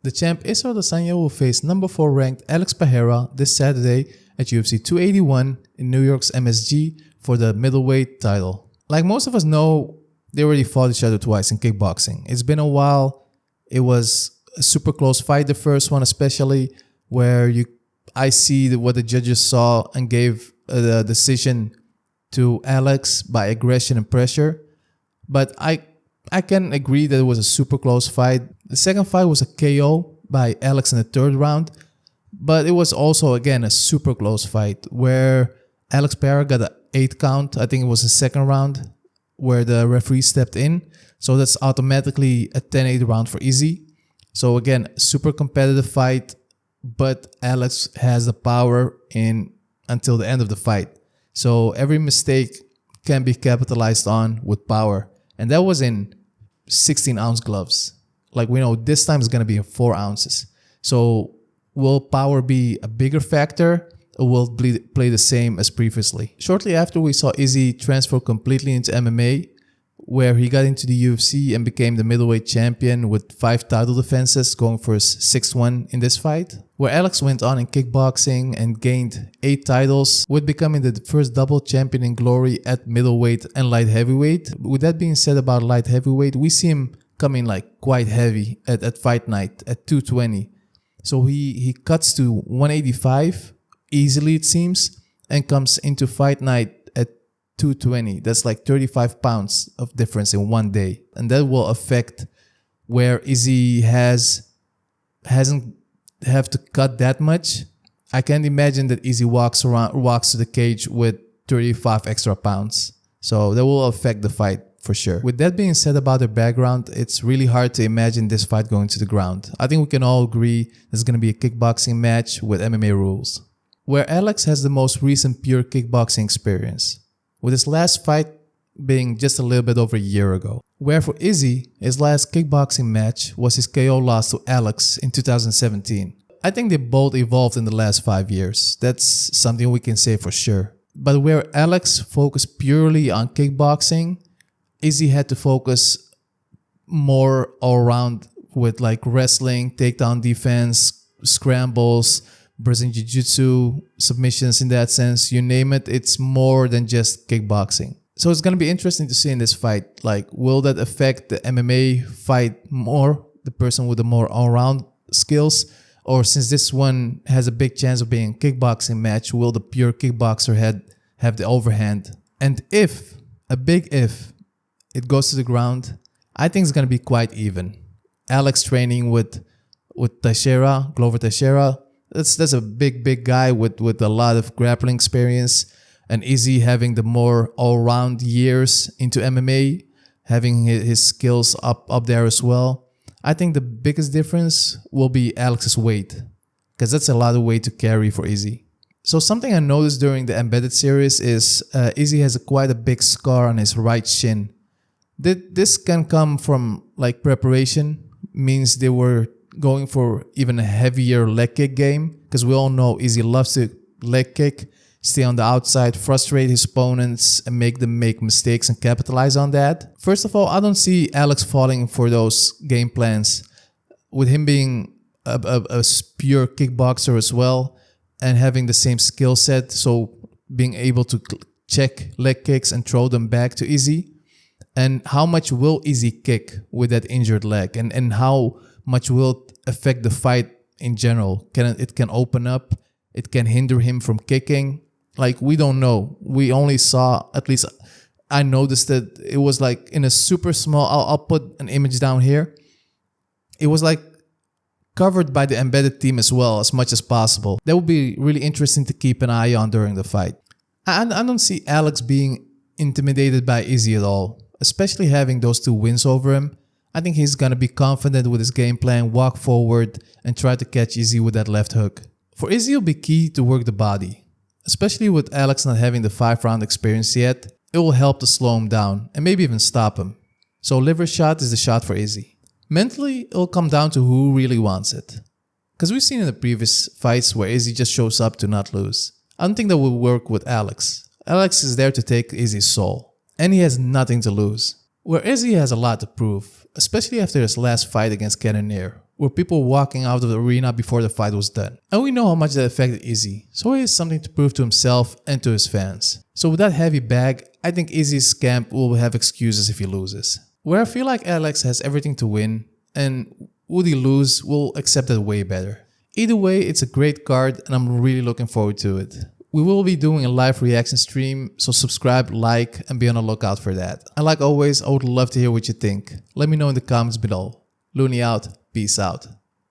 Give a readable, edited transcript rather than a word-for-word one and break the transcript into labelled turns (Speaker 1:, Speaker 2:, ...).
Speaker 1: The champ Israel Adesanya will face number 4 ranked Alex Pereira this Saturday at UFC 281 in New York's MSG for the middleweight title. Like most of us know, they already fought each other twice in kickboxing. It's been a while. It was a super close fight, the first one especially, where I see what the judges saw and gave the decision to Alex by aggression and pressure. But I can agree that it was a super close fight. The second fight was a KO by Alex in the 3rd round. But it was also, again, a super close fight where Alex Pereira got an 8 count. I think it was the 2nd round where the referee stepped in. So that's automatically a 10-8 round for Izzy. So again, super competitive fight. But Alex has the power until the end of the fight. So every mistake can be capitalized on with power. And that was in 16-ounce gloves. Like we know, this time is going to be in 4 ounces. So will power be a bigger factor or will it play the same as previously? Shortly after, we saw Izzy transfer completely into MMA, where he got into the UFC and became the middleweight champion with 5 title defenses, going for his 6th one in this fight. Where Alex went on in kickboxing and gained 8 titles, with becoming the first double champion in glory at middleweight and light heavyweight. With that being said about light heavyweight, we see him coming like quite heavy at fight night at 220. So he cuts to 185 easily, it seems, and comes into fight night 220. That's like 35 pounds of difference in one day, and that will affect where Izzy hasn't have to cut that much. I can't imagine that Izzy walks to the cage with 35 extra pounds, so that will affect the fight for sure. With that being said about their background, it's really hard to imagine this fight going to the ground. I think we can all agree it's going to be a kickboxing match with MMA rules, where Alex has the most recent pure kickboxing experience, with his last fight being just a little bit over a year ago. Where for Izzy, his last kickboxing match was his KO loss to Alex in 2017. I think they both evolved in the last 5 years. That's something we can say for sure. But where Alex focused purely on kickboxing, Izzy had to focus more all around with like wrestling, takedown defense, scrambles, Brazilian Jiu-Jitsu, submissions in that sense, you name it. It's more than just kickboxing. So it's going to be interesting to see in this fight, like, will that affect the MMA fight more, the person with the more all-around skills? Or since this one has a big chance of being a kickboxing match, will the pure kickboxer have the overhand? And if, a big if, it goes to the ground, I think it's going to be quite even. Alex training with Teixeira, Glover Teixeira, that's a big guy with a lot of grappling experience, and Izzy having the more all-round years into MMA, having his skills up there as well. I think the biggest difference will be Alex's weight, because that's a lot of weight to carry for Izzy. So something I noticed during the Embedded series is Izzy has quite a big scar on his right shin. This can come from like preparation, means they were going for even a heavier leg kick game, because we all know Izzy loves to leg kick, stay on the outside, frustrate his opponents, and make them make mistakes and capitalize on that. First of all, I don't see Alex falling for those game plans. With him being a pure kickboxer as well, and having the same skill set, so being able to check leg kicks and throw them back to Izzy. And how much will Izzy kick with that injured leg? And how much will it affect the fight in general? It can open up, it can hinder him from kicking. Like, we don't know. We only saw, at least I noticed that it was like in a super small, I'll put an image down here. It was like covered by the Embedded team as well, as much as possible. That would be really interesting to keep an eye on during the fight. I don't see Alex being intimidated by Izzy at all, especially having those 2 wins over him. I think he's going to be confident with his game plan, walk forward, and try to catch Izzy with that left hook. For Izzy, it'll be key to work the body. Especially with Alex not having the 5-round experience yet, it will help to slow him down and maybe even stop him. So liver shot is the shot for Izzy. Mentally, it'll come down to who really wants it. Because we've seen in the previous fights where Izzy just shows up to not lose. I don't think that will work with Alex. Alex is there to take Izzy's soul, and he has nothing to lose. Where Izzy has a lot to prove, especially after his last fight against Cannonier, were people walking out of the arena before the fight was done. And we know how much that affected Izzy, so he has something to prove to himself and to his fans. So with that heavy bag, I think Izzy's camp will have excuses if he loses. Where I feel like Alex has everything to win, and would he lose, we'll accept that way better. Either way, it's a great card and I'm really looking forward to it. We will be doing a live reaction stream, so subscribe, like, and be on the lookout for that. And like always, I would love to hear what you think. Let me know in the comments below. LOUNI out. Peace out.